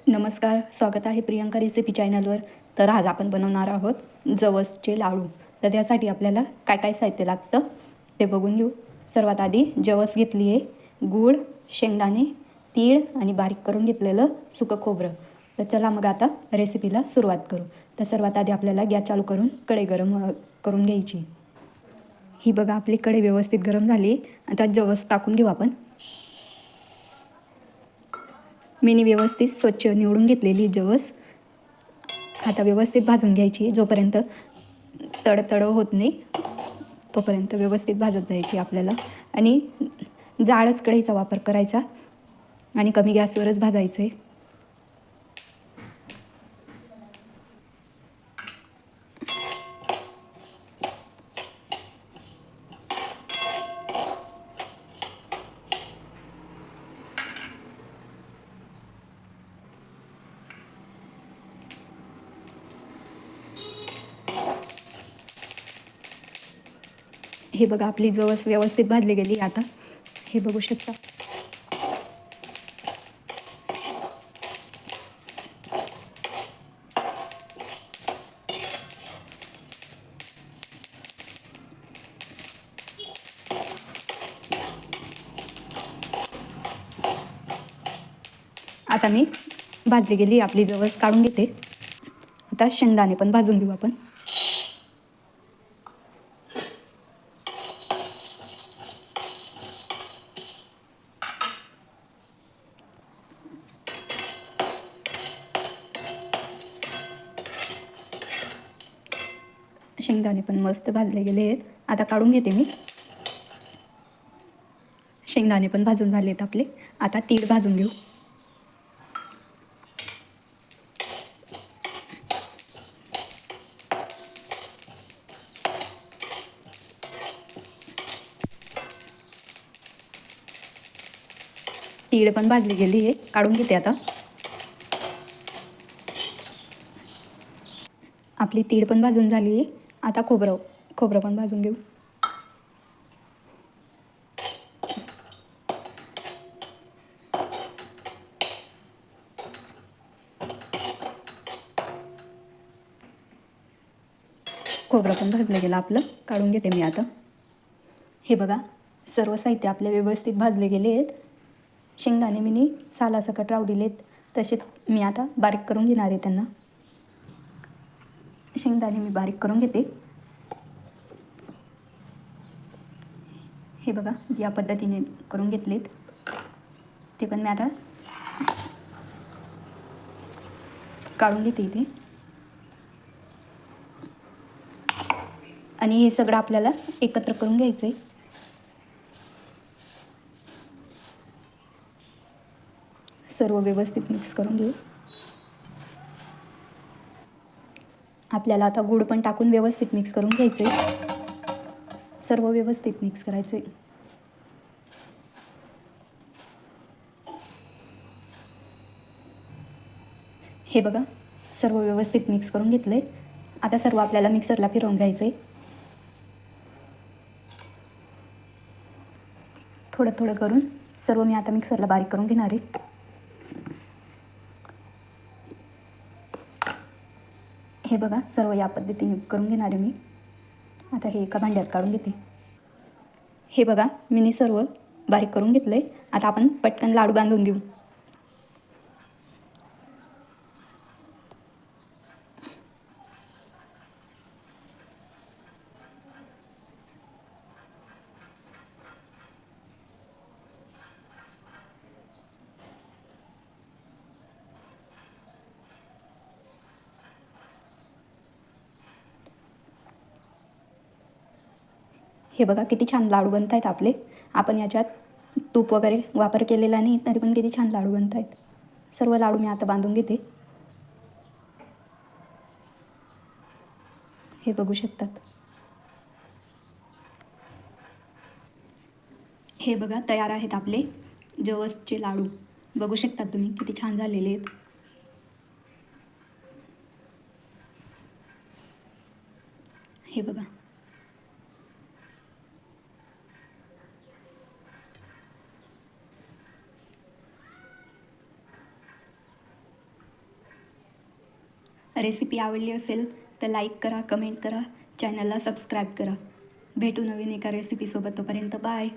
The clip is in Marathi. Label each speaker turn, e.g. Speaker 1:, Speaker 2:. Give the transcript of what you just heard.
Speaker 1: नमस्कार, स्वागत आहे प्रियंका रेसिपी चॅनलवर. तर आज आपण बनवणार आहोत जवसचे लाडू. तर त्यासाठी आपल्याला काय काय साहित्य लागतं ते बघून घेऊ. सर्वात आधी जवस घेतली आहे, गूळ, शेंगदाणे, तीळ आणि बारीक करून घेतलेलं सुकं खोबरं. तर चला मग आता रेसिपीला सुरुवात करू. तर सर्वात आधी आपल्याला गॅस चालू करून कढई गरम करून घ्यायची. ही बघा आपली कढई व्यवस्थित गरम झाली. आता जवस टाकून घेऊ आपण. मीनी व्यवस्थित स्वच्छ निवडून घेतलेली जवस आता व्यवस्थित भाजून घ्यायची. जोपर्यंत तडतड होत नाही तोपर्यंत व्यवस्थित भाजत जायची आपल्याला. आणि जाडच कढईचा वापर करायचा आणि कमी गॅसवरच भाजायचं आहे. हे बघा आपली जवस व्यवस्थित भाजली गेली. आता हे बघू शकता. आता मी भाजली गेली आपली जवस काढून घेते. आता शेंगदाणे पण भाजून घेऊ आपण. शेंगदाणे पण मस्त भाजले गेले आहेत. आता काढून घेते मी. शेंगदाणे पण भाजून झाले आहेत आपले. आता तीळ भाजून घेऊ. तीळ पण भाजली गेली आहे, काढून घेते आता. आपली तीळ पण भाजून झाली आहे. आता खोबरं पण भाजून घेऊ. खोबरं पण भाजलं गेलं आपलं, काढून घेते मी आता. हे बघा सर्व साहित्य आपले व्यवस्थित भाजले गेले आहेत. शेंगदाणे मी सालासकट राहू दिलेत. तसेच मी आता बारीक करून घेणार आहे त्यांना. शेंगदाणे मी बारीक करून घेते. हे बघा या पद्धतीने करून घेतलेत. ते पण मी आता काढून घेते इथे. आणि हे सगळं आपल्याला एकत्र करून घ्यायचं आहे. सर्व व्यवस्थित मिक्स करून घेऊ. आपल्याला आता गूळ पण टाकून व्यवस्थित मिक्स करून घ्यायचं आहे. सर्व व्यवस्थित मिक्स करायचं आहे. हे बघा सर्व व्यवस्थित मिक्स करून घेतलं आहे. आता सर्व आपल्याला मिक्सरला फिरवून घ्यायचं आहे. थोडं थोडं करून सर्व मी आता मिक्सरला बारीक करून घेणार आहे. हे बघा सर्व या पद्धतीने करून घेणार आहे मी. आता हे एका भांड्यात काढून घेते. हे बघा मी सर्व बारीक करून घेतलं आहे. आता आपण पटकन लाडू बांधून घेऊ. हे बघा किती छान लाडू बनत आहेत आपले. आपण याच्यात तूप वगैरे वापर केलेला नाही तरी पण किती छान लाडू बनत आहेत. सर्व लाडू मी आता बांधून घेते. हे बघू शकतात. हे बघा तयार आहेत आपले जवसचे लाडू. बघू शकतात तुम्ही किती छान झालेले आहेत. हे बघा. रेसिपी आवडली असेल तर लाईक करा, कमेंट करा, चॅनलला सबस्क्राईब करा. भेटू नवीन एका रेसिपीसोबत. तोपर्यंत बाय.